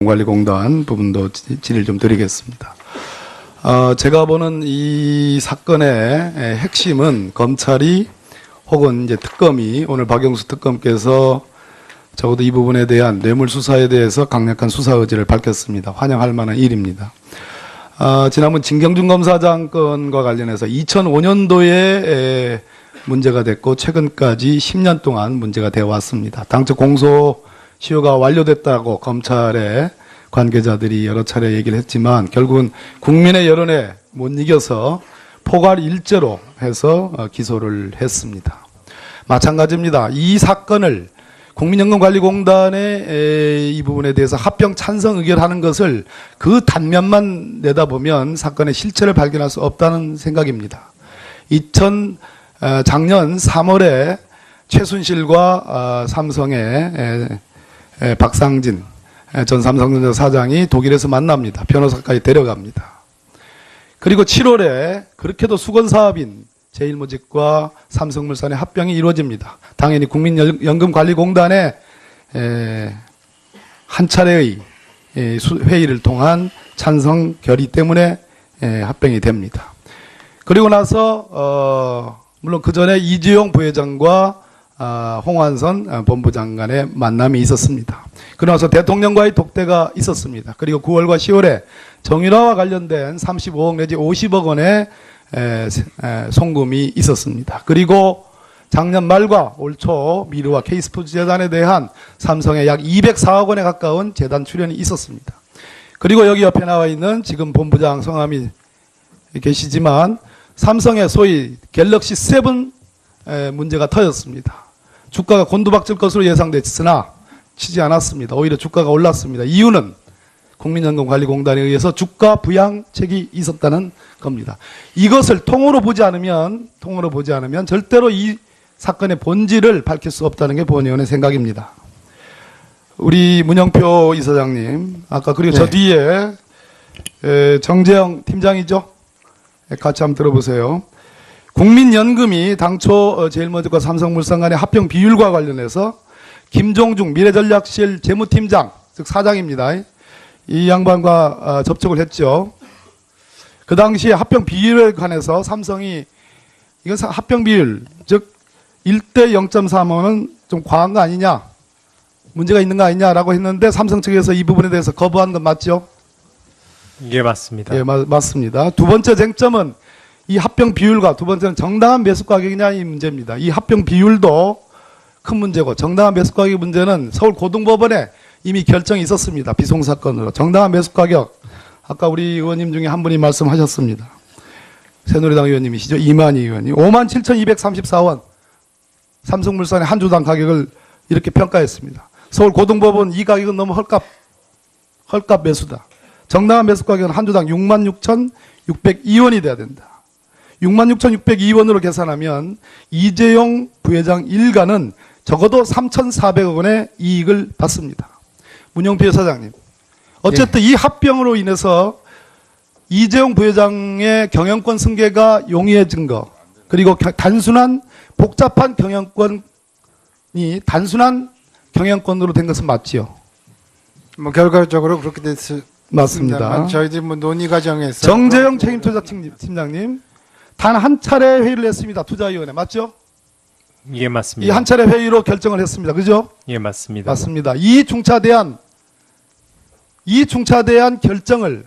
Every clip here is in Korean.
관리공단 부분도 질의를 좀 드리겠습니다. 제가 보는 이 사건의 핵심은 검찰이 혹은 이제 특검이 오늘 박영수 특검께서 적어도 이 부분에 대한 뇌물수사에 대해서 강력한 수사 의지를 밝혔습니다. 환영할 만한 일입니다. 지난번 진경준 검사장 건과 관련해서 2005년도에 문제가 됐고 최근까지 10년 동안 문제가 되어 왔습니다. 당초 공소시효가 완료됐다고 검찰의 관계자들이 여러 차례 얘기를 했지만 결국은 국민의 여론에 못 이겨서 포괄 일죄로 해서 기소를 했습니다. 마찬가지입니다. 이 사건을 국민연금관리공단의 이 부분에 대해서 합병 찬성 의결하는 것을 그 단면만 내다보면 사건의 실체를 발견할 수 없다는 생각입니다. 작년 3월에 최순실과 삼성의 박상진 전 삼성전자 사장이 독일에서 만납니다. 변호사까지 데려갑니다. 그리고 7월에 그렇게도 수건사업인 제일모직과 삼성물산의 합병이 이루어집니다. 당연히 국민연금관리공단의 한 차례의 회의를 통한 찬성 결의 때문에 합병이 됩니다. 그리고 나서 물론 그 전에 이재용 부회장과 홍완선 본부장 간의 만남이 있었습니다. 그러나서 대통령과의 독대가 있었습니다. 그리고 9월과 10월에 정유라와 관련된 35억 내지 50억 원의 송금이 있었습니다. 그리고 작년 말과 올 초 미르와 K스포츠 재단에 대한 삼성의 약 204억 원에 가까운 재단 출연이 있었습니다. 그리고 여기 옆에 나와 있는 지금 본부장 성함이 계시지만 삼성의 소위 갤럭시 7 문제가 터졌습니다. 주가가 곤두박질 것으로 예상됐으나 치지 않았습니다. 오히려 주가가 올랐습니다. 이유는 국민연금관리공단에 의해서 주가 부양책이 있었다는 겁니다. 이것을 통으로 보지 않으면 절대로 이 사건의 본질을 밝힐 수 없다는 게 본의원의 생각입니다. 우리 문영표 이사장님, 아까 그리고 저 뒤에 정재영 팀장이죠? 같이 한번 들어보세요. 국민연금이 당초 제일모직과 삼성물산 간의 합병 비율과 관련해서 김종중 미래전략실 재무팀장, 즉 사장입니다. 이 양반과 접촉을 했죠. 그 당시에 합병 비율에 관해서 삼성이 이건 합병 비율, 즉 1대 0.3은 좀 과한 거 아니냐, 문제가 있는 거 아니냐라고 했는데 삼성 측에서 이 부분에 대해서 거부한 건 맞죠? 예, 맞습니다. 예, 맞습니다. 두 번째 쟁점은 이 합병 비율과 두 번째는 정당한 매수 가격이냐 이 문제입니다. 이 합병 비율도 큰 문제고 정당한 매수 가격 문제는 서울 고등법원에 이미 결정이 있었습니다. 비송 사건으로. 정당한 매수 가격, 아까 우리 의원님 중에 한 분이 말씀하셨습니다. 새누리당 의원님이시죠. 이만희 의원이 57,234원 삼성물산의 한 주당 가격을 이렇게 평가했습니다. 서울 고등법원 이 가격은 너무 헐값 매수다. 정당한 매수 가격은 한 주당 66,602원이 돼야 된다. 66,602원으로 계산하면 이재용 부회장 일가는 적어도 3,400억 원의 이익을 받습니다. 문영표 사장님, 어쨌든 이 합병으로 인해서 이재용 부회장의 경영권 승계가 용이해진 거, 그리고 단순한 복잡한 경영권이 단순한 경영권으로 된 것은 맞지요? 뭐 결과적으로 그렇게 맞습니다. 저희들 뭐 논의 과정에서 정재영 책임투자팀장님 단 한 차례 회의를 했습니다. 투자위원회 맞죠? 예, 맞습니다. 이 한 차례 회의로 결정을 했습니다. 그죠? 예, 맞습니다. 맞습니다. 이 중차대한 결정을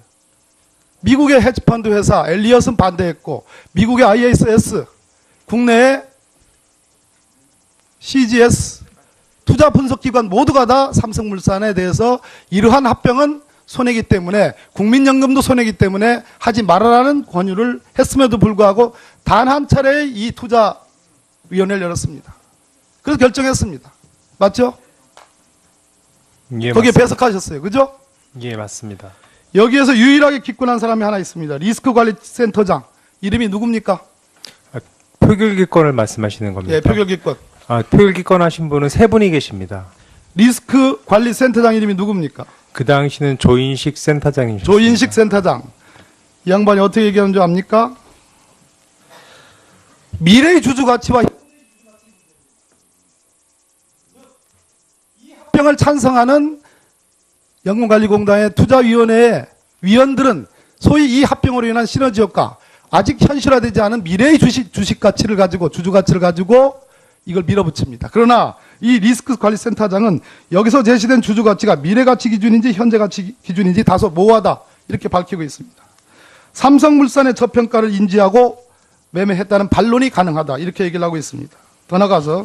미국의 헤지펀드 회사 엘리엇은 반대했고 미국의 ISS, 국내의 CGS 투자 분석기관 모두가 다 삼성물산에 대해서 이러한 합병은 손해기 때문에 국민연금도 손해기 때문에 하지 말아라는 권유를 했음에도 불구하고 단 한 차례 이 투자위원회를 열었습니다. 그래서 결정했습니다. 맞죠? 예, 거기에 맞습니다. 배석하셨어요. 그죠? 예, 맞습니다. 여기에서 유일하게 기권한 사람이 하나 있습니다. 리스크관리센터장. 이름이 누굽니까? 표결기권을 말씀하시는 겁니까? 예, 표결기권. 표결기권 하신 분은 세 분이 계십니다. 리스크관리센터장 이름이 누굽니까? 그 당시는 조인식 센터장이셨습니다. 조인식 센터장. 이 양반이 어떻게 얘기하는 줄 압니까? 미래의 주주 가치와 이 합병을 찬성하는 연금관리공단의 투자위원회의 위원들은 소위 이 합병으로 인한 시너지 효과, 아직 현실화되지 않은 미래의 주식 가치를 가지고, 주주 가치를 가지고 이걸 밀어붙입니다. 그러나 이 리스크관리센터장은 여기서 제시된 주주 가치가 미래 가치 기준인지 현재 가치 기준인지 다소 모호하다, 이렇게 밝히고 있습니다. 삼성물산의 저평가를 인지하고 매매했다는 반론이 가능하다, 이렇게 얘기를 하고 있습니다. 더 나가서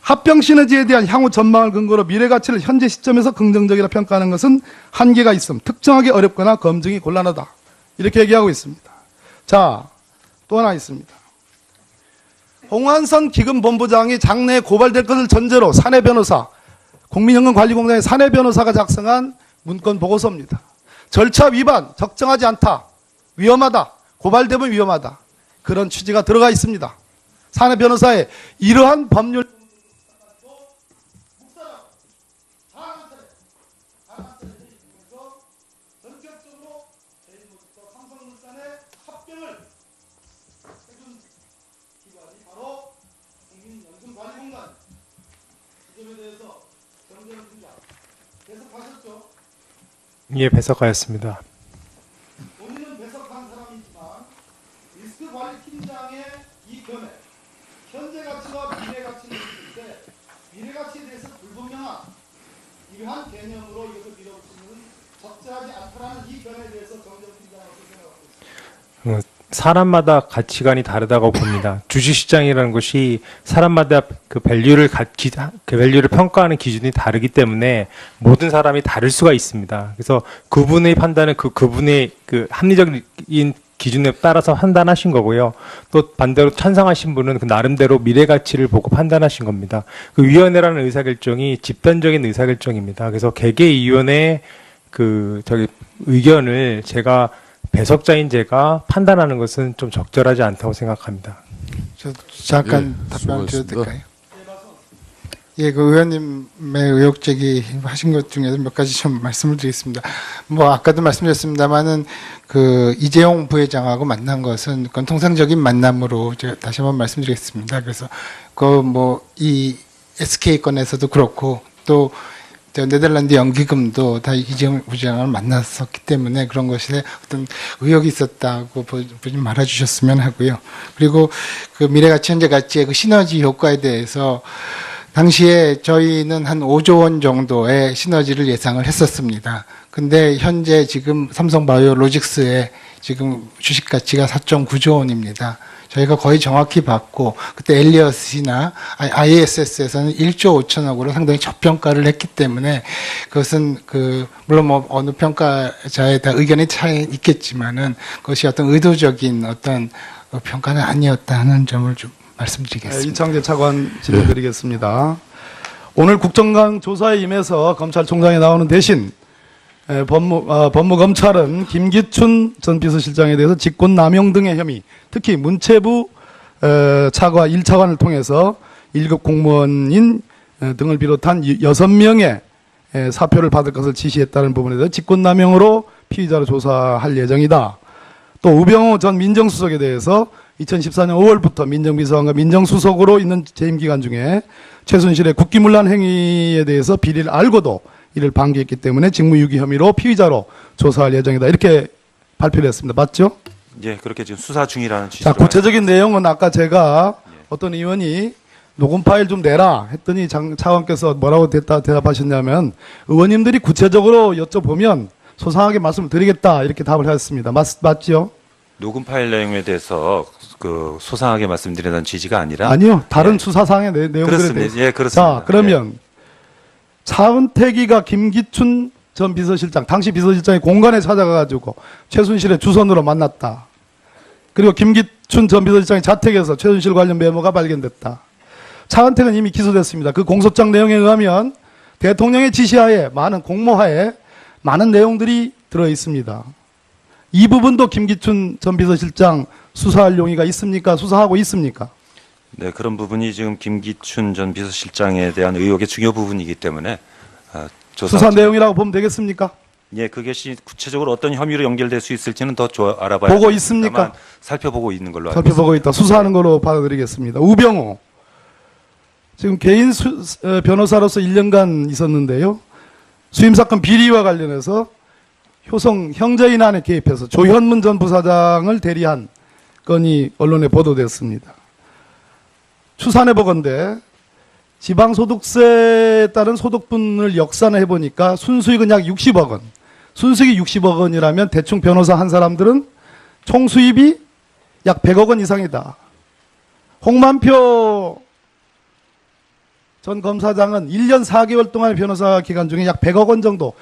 합병 시너지에 대한 향후 전망을 근거로 미래 가치를 현재 시점에서 긍정적이라 평가하는 것은 한계가 있음, 특정하기 어렵거나 검증이 곤란하다, 이렇게 얘기하고 있습니다. 자, 또 하나 있습니다. 홍한선 기금본부장이 장래에 고발될 것을 전제로 사내 변호사, 국민연금관리공단의 사내 변호사가 작성한 문건 보고서입니다. 절차 위반, 적정하지 않다, 위험하다, 고발되면 위험하다, 그런 취지가 들어가 있습니다. 사내 변호사의 이러한 법률 전격적으로 삼성물산의 합병을 해준 기관이 바로 국민연금관리공단. 이 점에 대해서 정재현 팀장 배석하셨죠? 예, 배석하였습니다. 본인은 배석한 사람이지만 리스크관리팀장의 이 견해, 현재 가치와 미래 가치를 있을 때 미래 가치에 대해서 불분명한 이러한 개념으로 이것을 밀어붙이는 적절하지 않다라는 이 견해에 대해서 정재현 팀장은 어떻게 생각하고 있습니까? 사람마다 가치관이 다르다고 봅니다. 주식시장이라는 것이 사람마다 그 밸류를 평가하는 기준이 다르기 때문에 모든 사람이 다를 수가 있습니다. 그래서 그분의 판단은 그분의 그 합리적인 기준에 따라서 판단하신 거고요. 또 반대로 찬성하신 분은 그 나름대로 미래 가치를 보고 판단하신 겁니다. 그 위원회라는 의사결정이 집단적인 의사결정입니다. 그래서 개개위원회 의견을 배석자인 제가 판단하는 것은 좀 적절하지 않다고 생각합니다. 저 잠깐 예, 답변 드려도 수고하셨습니다. 될까요? 예, 그 의원님의 의혹 제기하신 것 중에서 몇 가지 좀 말씀을 드리겠습니다. 뭐 아까도 말씀드렸습니다만은 그 이재용 부회장하고 만난 것은 그건 통상적인 만남으로 제가 다시 한번 말씀드리겠습니다. 그래서 그 뭐 이 SK 건에서도 그렇고 또 네덜란드 연기금도 다 이재용 부회장을 만났었기 때문에 그런 것에 어떤 의혹이 있었다고 보지 말아주셨으면 하고요. 그리고 그 미래가치 현재가치의 그 시너지 효과에 대해서 당시에 저희는 한 5조 원 정도의 시너지를 예상을 했었습니다. 근데 현재 지금 삼성바이오로직스의 지금 주식 가치가 4.9조 원입니다. 저희가 거의 정확히 봤고 그때 엘리엇이나 ISS에서는 1조 5천억으로 상당히 저평가를 했기 때문에 그것은 물론 뭐 어느 평가자에 다 의견이 차이 있겠지만은 그것이 어떤 의도적인 어떤 평가는 아니었다는 점을 좀 말씀드리겠습니다. 이창재 차관 질문드리겠습니다. 오늘 국정감 조사에 임해서 검찰총장이 나오는 대신 법무검찰은 김기춘 전 비서실장에 대해서 직권남용 등의 혐의, 특히 문체부 차관 1차관을 통해서 1급 공무원인 등을 비롯한 6명의 사표를 받을 것을 지시했다는 부분에 대해서 직권남용으로 피의자로 조사할 예정이다. 또 우병우 전 민정수석에 대해서 2014년 5월부터 민정비서관과 민정수석으로 있는 재임 기간 중에 최순실의 국기문란 행위에 대해서 비리를 알고도 이를 방기했기 때문에 직무유기 혐의로 피의자로 조사할 예정이다. 이렇게 발표를 했습니다. 맞죠? 예, 그렇게 지금 수사 중이라는 자, 취지로. 구체적인 내용은 아까 제가 어떤 의원이 녹음 파일 좀 내라 했더니 차관께서 뭐라고 대답하셨냐면 의원님들이 구체적으로 여쭤보면 소상하게 말씀을 드리겠다 이렇게 답을 하셨습니다. 맞죠? 녹음 파일 내용에 대해서 그 소상하게 말씀드리는 취지가 아니라. 아니요. 다른 예. 수사상의 내용들에 그렇습니다. 대해서. 예, 그렇습니다. 자, 그러면 차은택이가 김기춘 전 비서실장, 당시 비서실장이 공간에 찾아가가지고 최순실의 주선으로 만났다. 그리고 김기춘 전 비서실장의 자택에서 최순실 관련 메모가 발견됐다. 차은택은 이미 기소됐습니다. 그 공소장 내용에 의하면 대통령의 지시하에 많은 공모하에 많은 내용들이 들어 있습니다. 이 부분도 김기춘 전 비서실장 수사할 용의가 있습니까? 수사하고 있습니까? 네, 그런 부분이 지금 김기춘 전 비서실장에 대한 의혹의 중요 부분이기 때문에 조사 수사 내용이라고 보면 되겠습니까? 예, 그것이 구체적으로 어떤 혐의로 연결될 수 있을지는 더 알아봐야 보고 있습니까? 살펴보고 있는 걸로 알고 살펴보고 있다. 수사하는 걸로 받아들이겠습니다. 우병우 지금 개인 변호사로서 1년간 있었는데요. 수임사건 비리와 관련해서 효성 형제인안에 개입해서 조현문 전 부사장을 대리한 건이 언론에 보도됐습니다. 추산해보건대 지방소득세에 따른 소득분을 역산해 보니까 순수익은 약 60억 원. 순수익이 60억 원이라면 대충 변호사 한 사람들은 총 수입이 약 100억 원 이상이다. 홍만표 전 검사장은 1년 4개월 동안의 변호사 기간 중에 약 100억 원 정도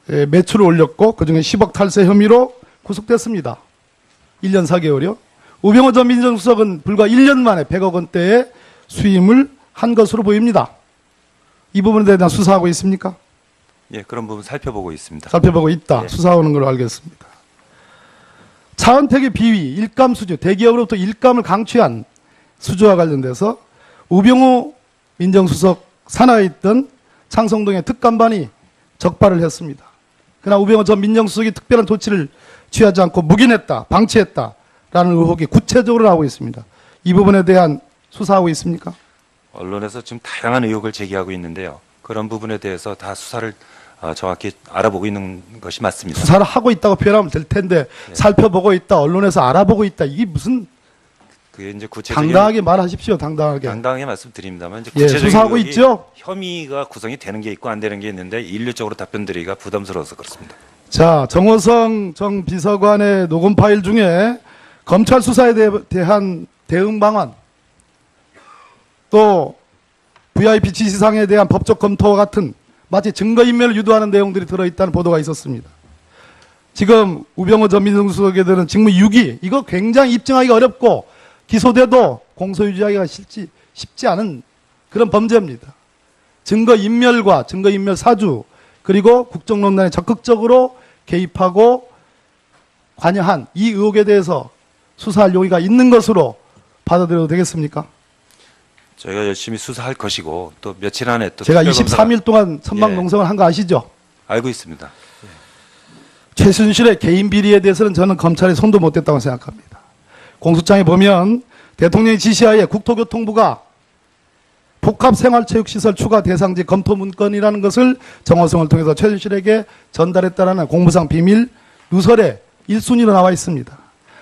매출을 올렸고 그중에 10억 탈세 혐의로 구속됐습니다. 1년 4개월이요. 우병호 전 민정수석은 불과 1년 만에 100억 원대의 수임을 한 것으로 보입니다. 이 부분에 대한 수사하고 있습니까? 예, 그런 부분 살펴보고 있습니다. 살펴보고 있다. 예. 수사하는 걸로 알겠습니다. 차은택의 비위, 일감 수주, 대기업으로부터 일감을 강취한 수주와 관련돼서 우병우 민정수석 산하에 있던 창성동의 특감반이 적발을 했습니다. 그러나 우병우 전 민정수석이 특별한 조치를 취하지 않고 묵인했다, 방치했다라는 의혹이 구체적으로 나오고 있습니다. 이 부분에 대한 수사하고 있습니까? 언론에서 지금 다양한 의혹을 제기하고 있는데요. 그런 부분에 대해서 다 수사를 정확히 알아보고 있는 것이 맞습니다. 수사를 하고 있다고 표현하면 될 텐데 살펴보고 있다, 언론에서 알아보고 있다. 이게 무슨 그게 이제 구체적인 당당하게 말하십시오. 당당하게. 당당하게 말씀드립니다만 이제 예, 구체적인 수사하고 의혹이 있죠. 혐의가 구성이 되는 게 있고 안 되는 게 있는데 일률적으로 답변드리기가 부담스러워서 그렇습니다. 자, 정호성 정 비서관의 녹음 파일 중에 검찰 수사에 대한 대응 방안, 또 VIP 지시상에 대한 법적 검토와 같은 마치 증거인멸을 유도하는 내용들이 들어있다는 보도가 있었습니다. 지금 우병호 전 민정수석에 대한 직무 유기, 이거 굉장히 입증하기가 어렵고 기소돼도 공소유지하기가 쉽지 않은 그런 범죄입니다. 증거인멸과 증거인멸 사주, 그리고 국정농단에 적극적으로 개입하고 관여한 이 의혹에 대해서 수사할 용의가 있는 것으로 받아들여도 되겠습니까? 저희가 열심히 수사할 것이고 또 며칠 안에 또 제가 특별검사가- 23일 동안 선방농성을 한 거 아시죠? 알고 있습니다. 최순실의 개인 비리에 대해서는 저는 검찰이 손도 못 댔다고 생각합니다. 공소장에 보면 대통령의 지시하에 국토교통부가 복합생활체육시설 추가 대상지 검토 문건이라는 것을 정호성을 통해서 최순실에게 전달했다라는 공무상 비밀 누설에 1순위로 나와 있습니다.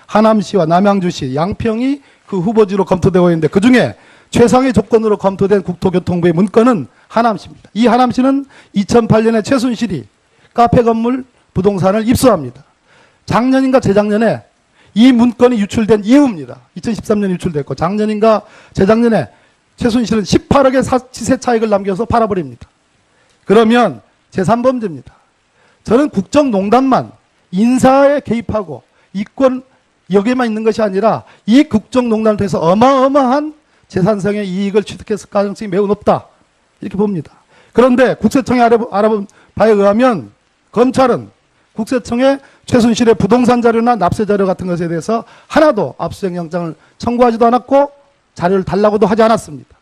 하남시와 남양주시, 양평이 그 후보지로 검토되고 있는데 그중에 최상의 조건으로 검토된 국토교통부의 문건은 하남시입니다. 이 하남시는 2008년에 최순실이 카페 건물 부동산을 입수합니다. 작년인가 재작년에 이 문건이 유출된 이후입니다. 2013년에 유출됐고 작년인가 재작년에 최순실은 18억의 시세 차익을 남겨서 팔아버립니다. 그러면 제3범죄입니다. 저는 국정농단만 인사에 개입하고 이권 여기에만 있는 것이 아니라 이 국정농단을 통해서 어마어마한 재산성의 이익을 취득했을 가능성이 매우 높다. 이렇게 봅니다. 그런데 국세청이 알아본 바에 의하면 검찰은 국세청에 최순실의 부동산 자료나 납세 자료 같은 것에 대해서 하나도 압수수색 영장을 청구하지도 않았고 자료를 달라고도 하지 않았습니다.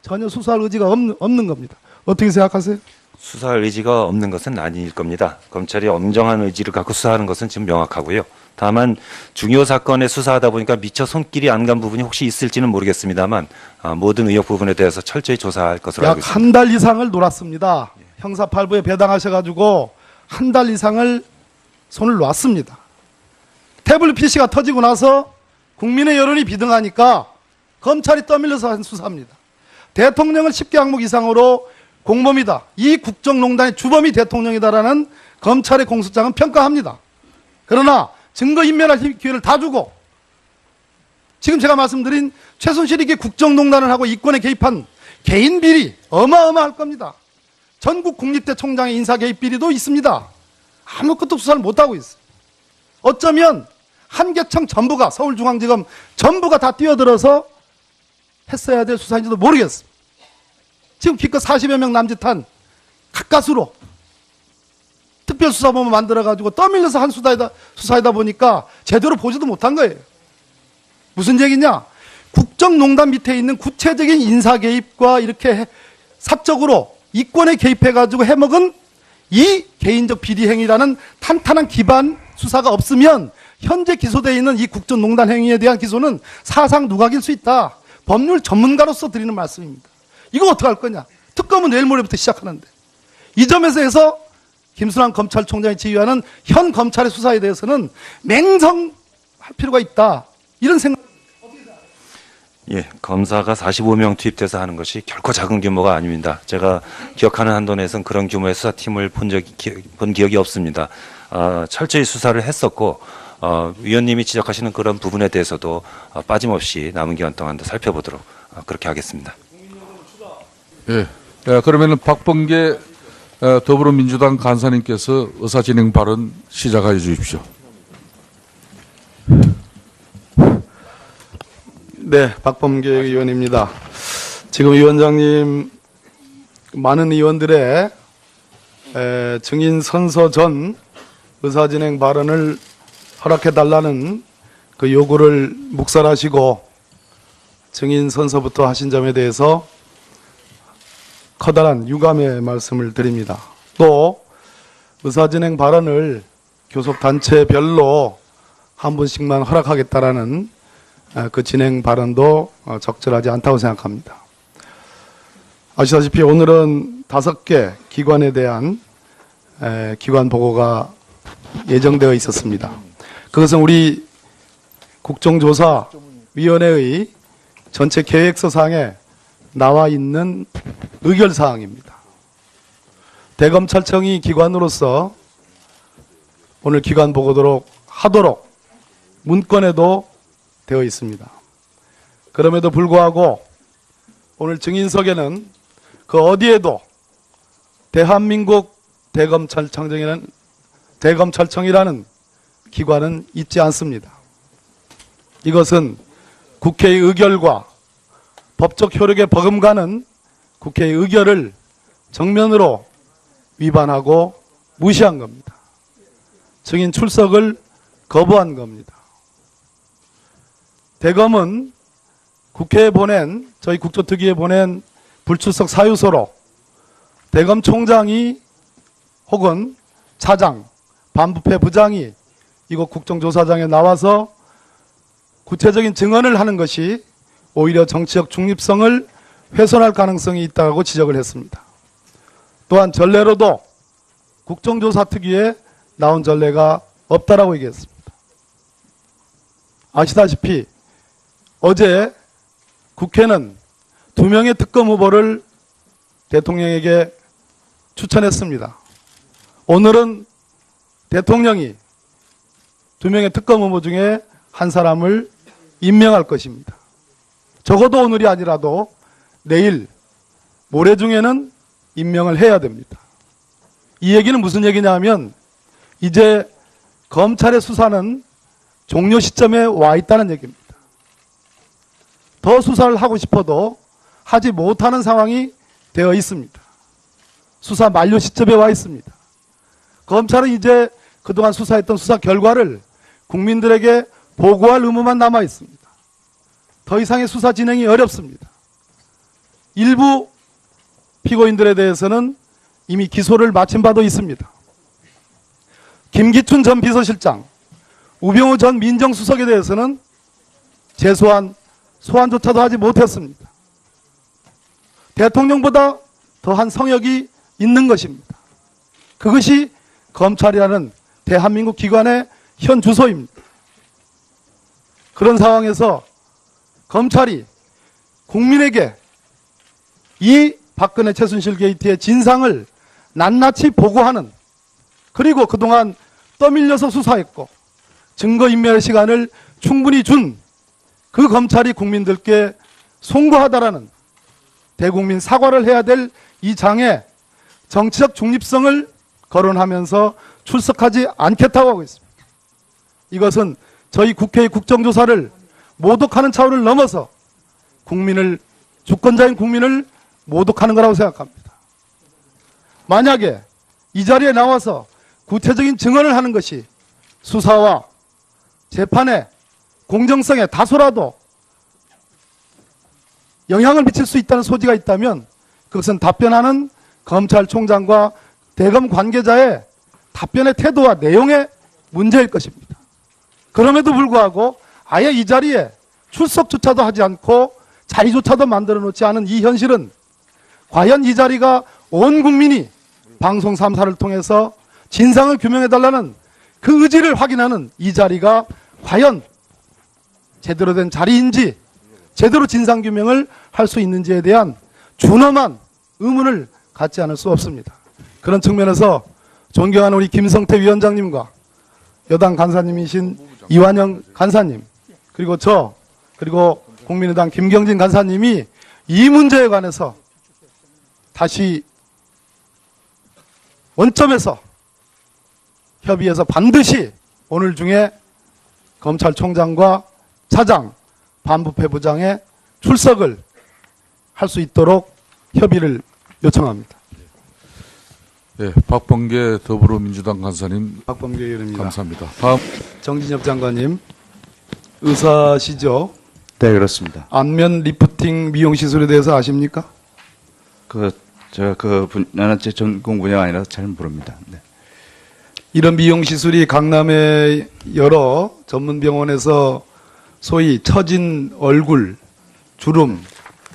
전혀 수사할 의지가 없는 겁니다. 어떻게 생각하세요? 수사할 의지가 없는 것은 아닐 겁니다. 검찰이 엄정한 의지를 갖고 수사하는 것은 지금 명확하고요. 다만 중요 사건에 수사하다 보니까 미처 손길이 안 간 부분이 혹시 있을지는 모르겠습니다만 모든 의혹 부분에 대해서 철저히 조사할 것으로 알고 약 있습니다. 한 달 이상을 놀았습니다. 형사 8부에 배당하셔가지고 한 달 이상을 손을 놨습니다. 태블릿 PC가 터지고 나서 국민의 여론이 비등하니까 검찰이 떠밀려서 한 수사입니다. 대통령을 10개 항목 이상으로 공범이다. 이 국정농단의 주범이 대통령이다라는 검찰의 공소장은 평가합니다. 그러나 증거인멸할 기회를 다 주고 지금 제가 말씀드린 최순실에게 국정농단을 하고 이권에 개입한 개인 비리 어마어마할 겁니다. 전국 국립대 총장의 인사 개입 비리도 있습니다. 아무것도 수사를 못하고 있어요. 어쩌면 한계청 전부가 서울중앙지검 전부가 다 뛰어들어서 했어야 될 수사인지도 모르겠습니다. 지금 기껏 40여 명 남짓한 가까스로 특별수사본부 만들어가지고 떠밀려서 한 수사이다 보니까 제대로 보지도 못한 거예요. 무슨 얘기냐? 국정농단 밑에 있는 구체적인 인사 개입과 이렇게 사적으로 이권에 개입해가지고 해먹은 이 개인적 비리 행위라는 탄탄한 기반 수사가 없으면 현재 기소되어 있는 이 국정농단 행위에 대한 기소는 사상 누각일 수 있다. 법률 전문가로서 드리는 말씀입니다. 이거 어떻게 할 거냐? 특검은 내일 모레부터 시작하는데. 이 점에서 해서 김순환 검찰총장이 지휘하는 현 검찰의 수사에 대해서는 맹성할 필요가 있다. 이런 생각. 예, 검사가 45명 투입돼서 하는 것이 결코 작은 규모가 아닙니다. 제가 기억하는 한도 내에서는 그런 규모의 수사팀을 본 기억이 없습니다. 철저히 수사를 했었고, 위원님이 지적하시는 그런 부분에 대해서도 빠짐없이 남은 기간 동안도 살펴보도록 그렇게 하겠습니다. 예. 그러면은 박범계 더불어민주당 간사님께서 의사진행 발언 시작하여 주십시오. 네, 박범계 의원입니다. 지금 위원장님 많은 의원들의 증인 선서 전 의사진행 발언을 허락해달라는 그 요구를 묵살하시고 증인 선서부터 하신 점에 대해서 커다란 유감의 말씀을 드립니다. 또 의사진행 발언을 교섭단체별로 한 분씩만 허락하겠다라는 그 진행 발언도 적절하지 않다고 생각합니다. 아시다시피 오늘은 5개 기관에 대한 기관 보고가 예정되어 있었습니다. 그것은 우리 국정조사위원회의 전체 계획서상에 나와 있는 의결사항입니다. 대검찰청이 기관으로서 오늘 기관 보고도록 하도록 문건에도 되어 있습니다. 그럼에도 불구하고 오늘 증인석에는 그 어디에도 대한민국 대검찰청이라는 기관은 있지 않습니다. 이것은 국회의 의결과 법적 효력에 버금가는 국회의 의결을 정면으로 위반하고 무시한 겁니다. 증인 출석을 거부한 겁니다. 대검은 국회에 보낸, 저희 국조특위에 보낸 불출석 사유서로 대검 총장이 혹은 차장, 반부패 부장이 이곳 국정조사장에 나와서 구체적인 증언을 하는 것이 오히려 정치적 중립성을 훼손할 가능성이 있다고 지적을 했습니다. 또한 전례로도 국정조사특위에 나온 전례가 없다라고 얘기했습니다. 아시다시피 어제 국회는 2명의 특검 후보를 대통령에게 추천했습니다. 오늘은 대통령이 2명의 특검 후보 중에 한 사람을 임명할 것입니다. 적어도 오늘이 아니라도 내일, 모레 중에는 임명을 해야 됩니다. 이 얘기는 무슨 얘기냐 하면 이제 검찰의 수사는 종료 시점에 와 있다는 얘기입니다. 더 수사를 하고 싶어도 하지 못하는 상황이 되어 있습니다. 수사 만료 시점에 와 있습니다. 검찰은 이제 그동안 수사했던 수사 결과를 국민들에게 보고할 의무만 남아 있습니다. 더 이상의 수사 진행이 어렵습니다. 일부 피고인들에 대해서는 이미 기소를 마친 바도 있습니다. 김기춘 전 비서실장, 우병우 전 민정수석에 대해서는 재소환, 소환조차도 하지 못했습니다. 대통령보다 더한 성역이 있는 것입니다. 그것이 검찰이라는 대한민국 기관의 현 주소입니다. 그런 상황에서 검찰이 국민에게 이 박근혜 최순실 게이트의 진상을 낱낱이 보고하는, 그리고 그동안 떠밀려서 수사했고 증거인멸의 시간을 충분히 준 그 검찰이 국민들께 송구하다라는 대국민 사과를 해야 될 이 장에 정치적 중립성을 거론하면서 출석하지 않겠다고 하고 있습니다. 이것은 저희 국회의 국정조사를 모독하는 차원을 넘어서 국민을, 주권자인 국민을 모독하는 거라고 생각합니다. 만약에 이 자리에 나와서 구체적인 증언을 하는 것이 수사와 재판의 공정성에 다소라도 영향을 미칠 수 있다는 소지가 있다면 그것은 답변하는 검찰총장과 대검 관계자의 답변의 태도와 내용의 문제일 것입니다. 그럼에도 불구하고 아예 이 자리에 출석조차도 하지 않고 자리조차도 만들어 놓지 않은 이 현실은 과연 이 자리가 온 국민이 방송 3사를 통해서 진상을 규명해달라는 그 의지를 확인하는 이 자리가 과연 제대로 된 자리인지 제대로 진상규명을 할 수 있는지에 대한 준엄한 의문을 갖지 않을 수 없습니다. 그런 측면에서 존경하는 우리 김성태 위원장님과 여당 간사님이신 이완영 간사님 그리고 저 그리고 국민의당 김경진 간사님이 이 문제에 관해서 다시 원점에서 협의해서 반드시 오늘 중에 검찰총장과 차장, 반부패부장의 출석을 할 수 있도록 협의를 요청합니다. 예, 박범계 더불어민주당 간사님 박범계 의원입니다. 감사합니다. 다음 정진엽 장관님, 의사시죠? 네, 그렇습니다. 안면 리프팅 미용 시술에 대해서 아십니까? 제가 그 분야는 제 전공 분야가 아니라서 잘 모릅니다. 네. 이런 미용 시술이 강남의 여러 전문 병원에서 소위 처진 얼굴, 주름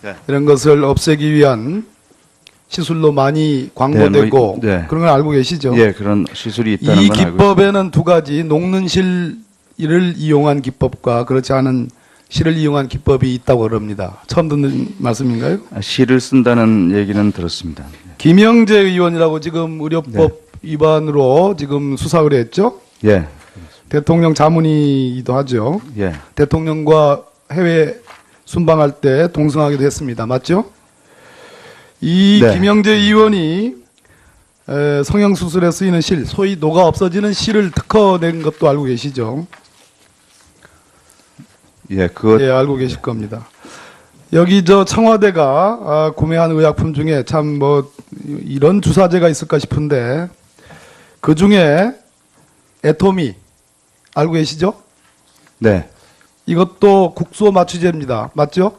네. 이런 것을 없애기 위한 시술로 많이 광고되고 네, 네. 그런 걸 알고 계시죠? 예, 그런 시술이 있다는 이 건 알고 기법에는 두 가지 녹는 실을 이용한 기법과 그렇지 않은 실을 이용한 기법이 있다고 그럽니다. 처음 듣는 말씀인가요? 있습니다. 실을 쓴다는 얘기는 들었습니다. 김영재 의원이라고 지금 의료법 위반으로 지금 수사 의뢰했죠? 예, 대통령 자문이기도 하죠. 예, 대통령과 해외 순방할 때 동승하기도 했습니다. 맞죠? 이 네. 김영재 의원이 성형수술에 쓰이는 실, 소위 녹아 없어지는 실을 특허낸 것도 알고 계시죠? 예, 그것 예, 알고 계실 겁니다. 여기 저 청와대가 구매한 의약품 중에 참 뭐 이런 주사제가 있을까 싶은데 그 중에 애토미 알고 계시죠? 네, 이것도 국소 마취제입니다. 맞죠?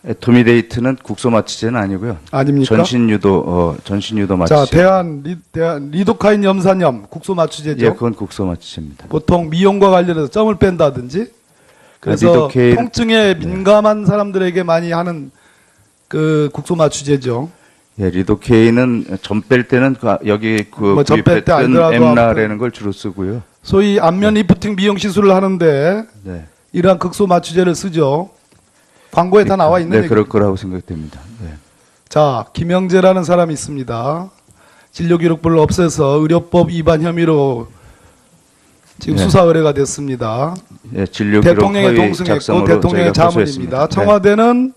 에토미데이트는 국소 마취제는 아니고요. 아닙니까? 전신유도 마취제. 자, 대한 리도카인 염산염 국소 마취제죠. 예, 그건 국소 마취제입니다. 보통 미용과 관련해서 점을 뺀다든지 그래서 리도케인- 통증에 민감한 사람들에게 많이 하는 그 국소 마취제죠. 예, 리도케인은 점 뺄 때는 여기 뭐점뺄때 구입했던 아니더라도 엠라라는 걸 주로 쓰고요. 소위 안면 리프팅 미용 시술을 하는데 네, 이러한 극소 마취제를 쓰죠. 광고에 다 나와 있는 네, 얘기입니다. 그럴 거라고 생각됩니다. 네. 자, 김영재라는 사람이 있습니다. 진료기록부를 없애서 의료법 위반 혐의로 지금 네. 수사 의뢰가 됐습니다. 예, 진료 기록 대통령의 허위 동승했고 작성으로 대통령의 저희가 자문입니다. 고소했습니다. 네. 청와대는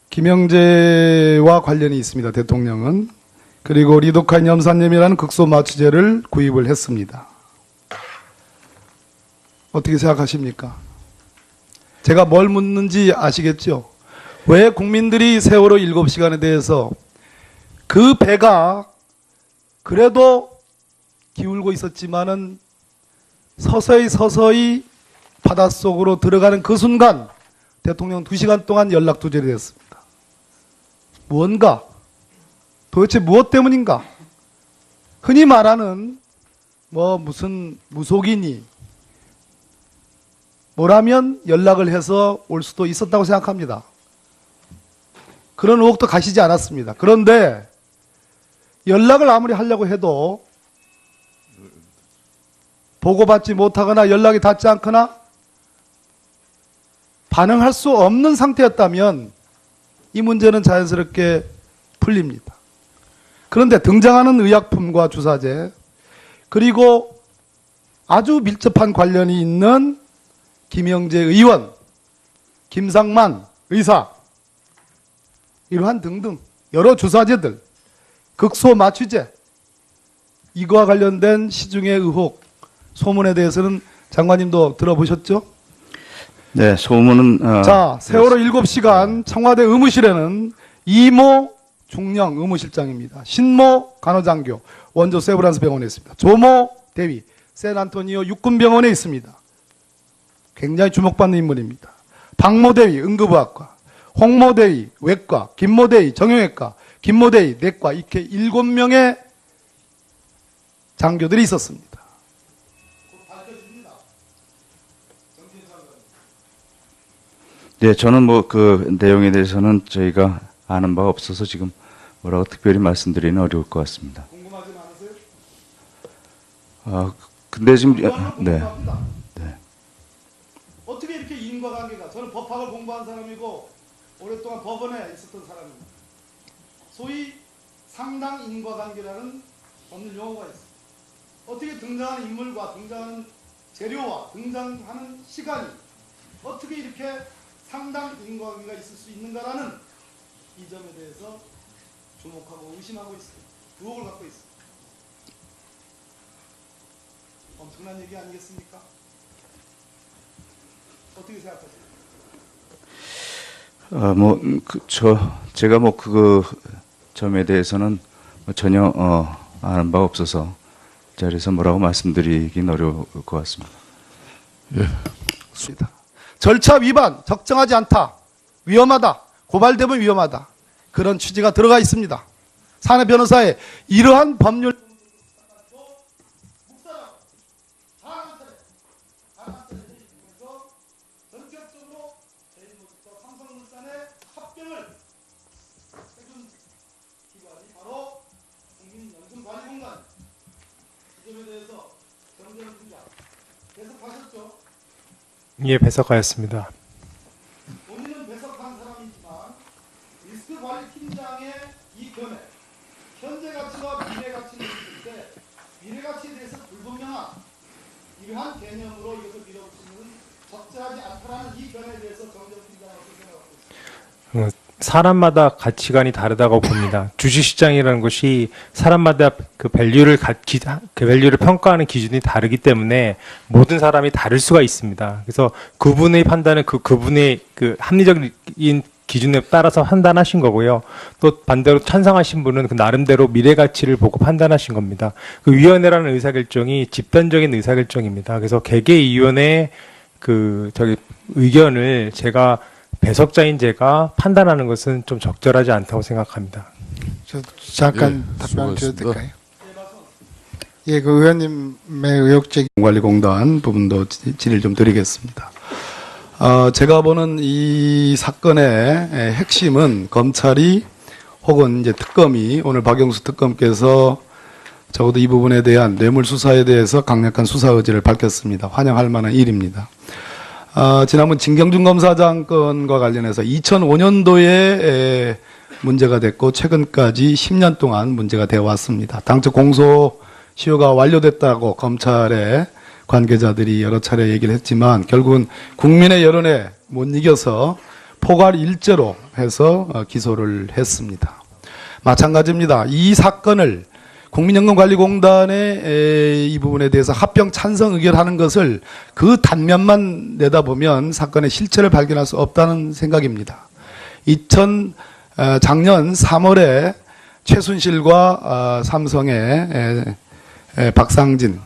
김영재와 관련이 있습니다. 대통령은. 그리고 리도카인 염산염이라는 극소 마취제를 구입을 했습니다. 어떻게 생각하십니까? 제가 뭘 묻는지 아시겠죠? 왜 국민들이 세월호 7시간에 대해서 그 배가 그래도 기울고 있었지만은 서서히 바닷속으로 들어가는 그 순간 대통령 2시간 동안 연락 두절이 됐습니다. 무언가? 도대체 무엇 때문인가? 흔히 말하는 무슨 무속인이 뭐라면 연락을 해서 올 수도 있었다고 생각합니다. 그런 의혹도 가시지 않았습니다. 그런데 연락을 아무리 하려고 해도 보고받지 못하거나 연락이 닿지 않거나 반응할 수 없는 상태였다면 이 문제는 자연스럽게 풀립니다. 그런데 등장하는 의약품과 주사제 그리고 아주 밀접한 관련이 있는 김영재 의원, 김상만 의사 이러한 등등 여러 주사제들, 극소 마취제 이거와 관련된 시중의 의혹, 소문에 대해서는 장관님도 들어보셨죠? 네, 소문은 자, 세월호 7시간 청와대 의무실에는 이모 중령 의무실장입니다. 신모 간호장교 원조 세브란스 병원에 있습니다. 조모 대위 샌안토니오 육군병원에 있습니다. 굉장히 주목받는 인물입니다. 박모 대위 응급의학과, 홍모 대위 외과, 김모 대위 정형외과, 김모 대위 내과 이렇게 7명의 장교들이 있었습니다. 네, 저는 뭐 그 내용에 대해서는 저희가 아는 바가 없어서 지금 뭐라고 특별히 말씀드리기는 어려울 것 같습니다. 궁금하지 않으세요? 근데 지금 네. 궁금합니다. 네. 어떻게 이렇게 인과관계가, 저는 법학을 공부한 사람이고 오랫동안 법원에 있었던 사람입니다. 소위 상당 인과관계라는 법률 용어가 있습니다. 어떻게 등장하는 인물과 등장하는 재료와 등장하는 시간이 어떻게 이렇게 상당 인과관계가 있을 수 있는가라는 이 점에 대해서 주목하고 의심하고 있습니다. 의혹을 갖고 있습니다. 엄청난 얘기 아니겠습니까? 어떻게 생각하세요? 제가 뭐 그 점에 대해서는 뭐 전혀 아는 바 없어서 이 자리에서 뭐라고 말씀드리긴 어려울 것 같습니다. 있습니다. 절차 위반, 적정하지 않다, 위험하다, 고발되면 위험하다, 그런 취지가 들어가 있습니다. 사내 변호사의 이러한 법률 전격적으로 제일모직과 삼성물산의 합병을 해준 기관이 바로 국민연금관리공단. 이 점에 대해서 정재현 팀장 계속하셨죠? 예, 배석하였습니다. 본인은 배석한 사람이지만 리스크관리팀장의 이 견해, 현재 가치와 미래 가치를 있을 때 미래 가치에 대해서 불분명한 이러한 개념으로 이것을 밀어붙이는 적절하지 않다라는 이 견해에 대해서 정재현 팀장은 어떻게 생각하고 있습니까? 사람마다 가치관이 다르다고 봅니다. 주식시장이라는 것이 사람마다 그 밸류를 평가하는 기준이 다르기 때문에 모든 사람이 다를 수가 있습니다. 그래서 그분의 판단은 그분의 그 합리적인 기준에 따라서 판단하신 거고요. 또 반대로 찬성하신 분은 그 나름대로 미래 가치를 보고 판단하신 겁니다. 그 위원회라는 의사결정이 집단적인 의사결정입니다. 그래서 개개위원회 의견을 배석자인 제가 판단하는 것은 좀 적절하지 않다고 생각합니다. 저 잠깐 예, 답변 드려도 수고하셨습니다. 될까요? 예, 그 의원님의 의혹 제기 관리공단 부분도 질의를 좀 드리겠습니다. 제가 보는 이 사건의 핵심은 검찰이 혹은 이제 특검이 오늘 박영수 특검께서 적어도 이 부분에 대한 뇌물수사에 대해서 강력한 수사 의지를 밝혔습니다. 환영할 만한 일입니다. 지난번 진경준 검사장 건과 관련해서 2005년도에 문제가 됐고 최근까지 10년 동안 문제가 되어 왔습니다. 당초 공소시효가 완료됐다고 검찰의 관계자들이 여러 차례 얘기를 했지만 결국은 국민의 여론에 못 이겨서 포괄 일죄로 해서 기소를 했습니다. 마찬가지입니다. 이 사건을 국민연금관리공단의 이 부분에 대해서 합병 찬성 의결하는 것을 그 단면만 내다보면 사건의 실체를 발견할 수 없다는 생각입니다. 작년 3월에 최순실과 삼성의 박상진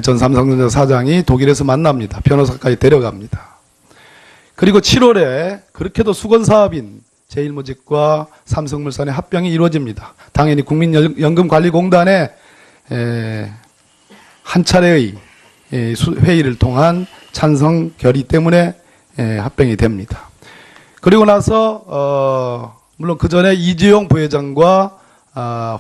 전 삼성전자 사장이 독일에서 만납니다. 변호사까지 데려갑니다. 그리고 7월에 그렇게도 수건사업인 제일모직과 삼성물산의 합병이 이루어집니다. 당연히 국민연금관리공단의 한 차례의 회의를 통한 찬성 결의 때문에 합병이 됩니다. 그리고 나서 물론 그 전에 이재용 부회장과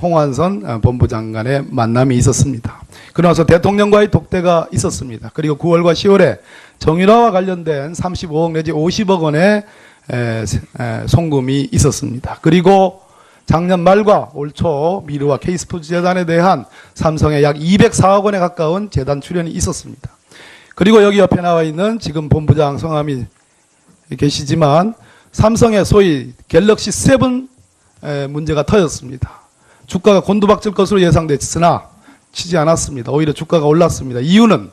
홍완선 본부장 간의 만남이 있었습니다. 그러고 나서 대통령과의 독대가 있었습니다. 그리고 9월과 10월에 정유라와 관련된 35억 내지 50억 원의 송금이 있었습니다. 그리고 작년 말과 올 초 미르와 K스포츠 재단에 대한 삼성의 약 204억 원에 가까운 재단 출연이 있었습니다. 그리고 여기 옆에 나와 있는 지금 본부장 성함이 계시지만 삼성의 소위 갤럭시 7 문제가 터졌습니다. 주가가 곤두박질 것으로 예상됐으나 치지 않았습니다. 오히려 주가가 올랐습니다. 이유는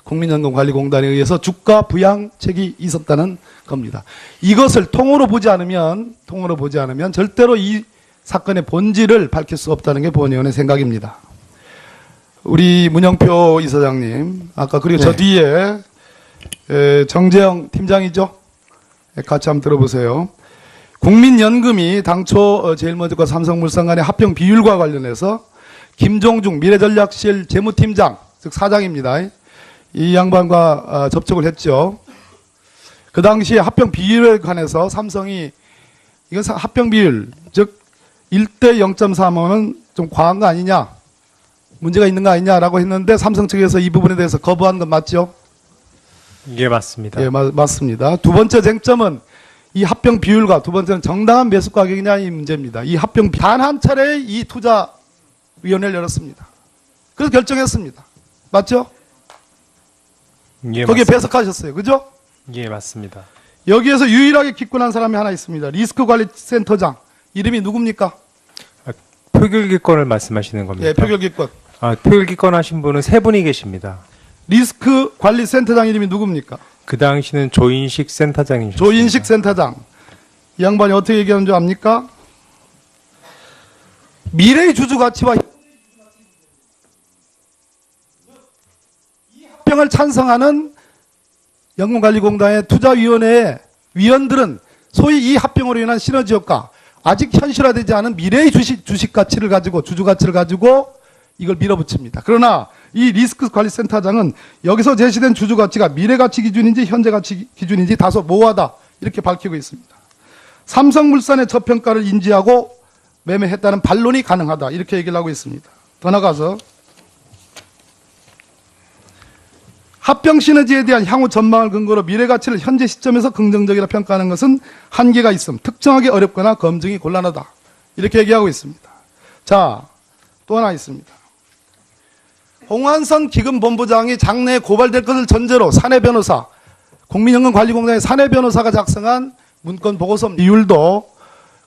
국민연금관리공단에 의해서 주가 부양책이 있었다는 겁니다. 이것을 통으로 보지 않으면 절대로 이 사건의 본질을 밝힐 수 없다는 게 본의원의 생각입니다. 우리 문영표 이사장님, 아까 그리고 저 뒤에 정재영 팀장이죠? 같이 한번 들어보세요. 국민연금이 당초 제일모직과 삼성물산 간의 합병 비율과 관련해서 김종중 미래전략실 재무팀장, 즉 사장입니다. 이 양반과 접촉을 했죠. 그 당시에 합병 비율에 관해서 삼성이 이건 합병 비율, 즉 1대 0.35는 좀 과한 거 아니냐, 문제가 있는 거 아니냐라고 했는데 삼성 측에서 이 부분에 대해서 거부한 건 맞죠? 예, 맞습니다. 예, 맞습니다. 두 번째 쟁점은 이 합병 비율과 두 번째는 정당한 매수 가격이냐 이 문제입니다. 이 합병 단 한 차례 이 투자위원회를 열었습니다. 그래서 결정했습니다. 맞죠? 예, 거기에 맞습니다. 배석하셨어요. 그죠? 예, 맞습니다. 여기에서 유일하게 기권한 사람이 하나 있습니다. 리스크관리센터장. 이름이 누굽니까? 표결기권을 말씀하시는 겁니까? 예, 표결기권. 표결기권 하신 분은 세 분이 계십니다. 리스크관리센터장 이름이 누굽니까? 그 당시는 조인식 센터장이셨습니다. 조인식 센터장. 이 양반이 어떻게 얘기하는 줄 압니까? 미래의 주주 가치와 이 합병을 찬성하는 연금관리공단의 투자위원회의 위원들은 소위 이 합병으로 인한 시너지 효과, 아직 현실화되지 않은 미래의 주식 가치를 가지고, 주주 가치를 가지고 이걸 밀어붙입니다. 그러나 이 리스크관리센터장은 여기서 제시된 주주 가치가 미래 가치 기준인지 현재 가치 기준인지 다소 모호하다, 이렇게 밝히고 있습니다. 삼성물산의 저평가를 인지하고 매매했다는 반론이 가능하다, 이렇게 얘기를 하고 있습니다. 더 나가서 합병 시너지에 대한 향후 전망을 근거로 미래 가치를 현재 시점에서 긍정적이라 평가하는 것은 한계가 있음, 특정하기 어렵거나 검증이 곤란하다, 이렇게 얘기하고 있습니다. 자, 또 하나 있습니다. 홍한선 기금본부장이 장래에 고발될 것을 전제로 사내 변호사, 국민연금관리공단의 사내 변호사가 작성한 문건 보고서 이율도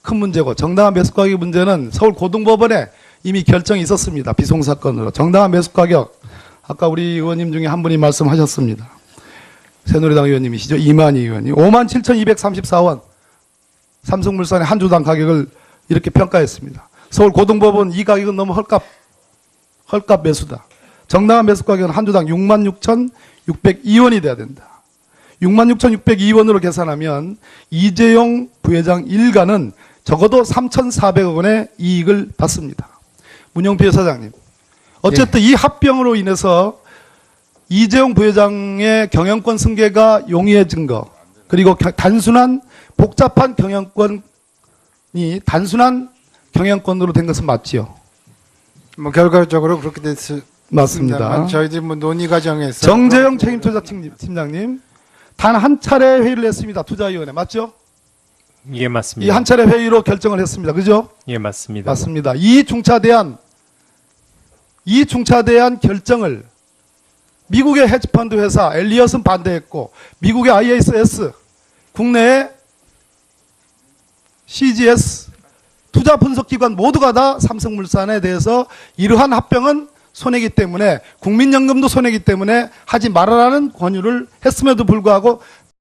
큰 문제고, 정당한 매수가격 문제는 서울고등법원에 이미 결정이 있었습니다. 비송사건으로. 정당한 매수가격, 아까 우리 의원님 중에 한 분이 말씀하셨습니다. 새누리당 의원님이시죠. 이만희 의원이 57,234원 삼성물산의 한 주당 가격을 이렇게 평가했습니다. 서울고등법원 이 가격은 너무 헐값 매수다. 정당한 매수 가격은 한 주당 66,602원이 돼야 된다. 66,602원으로 계산하면 이재용 부회장 일가는 적어도 3,400억 원의 이익을 받습니다. 문영필 사장님. 어쨌든 이 합병으로 인해서 이재용 부회장의 경영권 승계가 용이해진 거, 그리고 단순한 복잡한 경영권이 단순한 경영권으로 된 것은 맞지요? 뭐 결과적으로 그렇게 됐습니다. 맞습니다. 저희들이 뭐 논의 과정에서 정재영 책임투자팀장님, 단 한 차례 회의를 했습니다. 투자위원회. 맞죠? 예, 이 맞습니다. 한 차례 회의로 결정을 했습니다. 그죠? 예, 맞습니다. 맞습니다. 이 중차대한 결정을 미국의 헤지펀드 회사 엘리엇은 반대했고, 미국의 ISS, 국내의 CGS 투자 분석기관 모두가 다 삼성물산에 대해서 이러한 합병은 손해기 때문에, 국민연금도 손해기 때문에 하지 말아라는 권유를 했음에도 불구하고